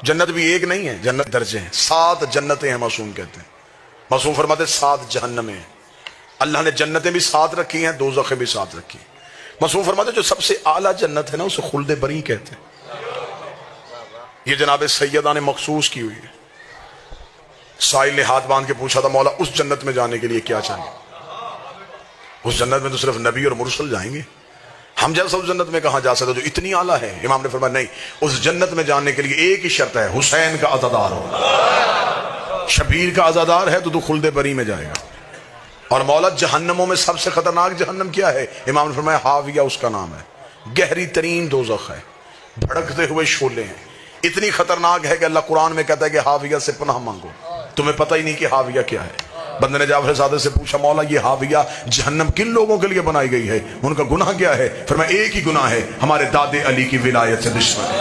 जन्नत भी एक नहीं है, जन्नत दर्जे हैं, 7 जन्नतें हैं। मासूम कहते हैं, मासूम फरमाते 7 जहन्नमें हैं। अल्लाह ने जन्नतें भी 7 रखी हैं, दोज़खें भी 7 रखी हैं। मासूम फरमाते जो सबसे आला जन्नत है ना, उसे खुल्दे बरी कहते हैं। ये जनाब सैयदा ने मखसूस की हुई है। साहिल ने हाथ बांध के पूछा था, मौला उस जन्नत में जाने के लिए क्या चाहिए? उस जन्नत में तो सिर्फ नबी और मुरसल जाएंगे, हम जैसा उस जन्नत में कहां जा सकते जो इतनी आला है? इमाम ने फरमाया नहीं, उस जन्नत में जाने के लिए एक ही शर्त है, हुसैन का अज़ादार हो। शबीर का अज़ादार है तो तू खुल्दे बरी में जाएगा। और मौला जहन्नमों में सबसे खतरनाक जहन्नम क्या है? इमाम ने फरमाया हाविया उसका नाम है। गहरी तरीन दोज़ख है, भड़कते हुए शोले हैं, इतनी खतरनाक है कि अल्लाह कुरान में कहता है कि हाविया से पनाह मांगो। तुम्हें पता ही नहीं कि हाविया क्या है। बंदे ने जाफर ज़ादे से पूछा, मौला ये हाविया जहन्नम किन लोगों के लिए बनाई गई है, उनका गुनाह क्या है? फिर मैं एक ही गुनाह है, हमारे दादे अली की विलायत से दुश्मन है।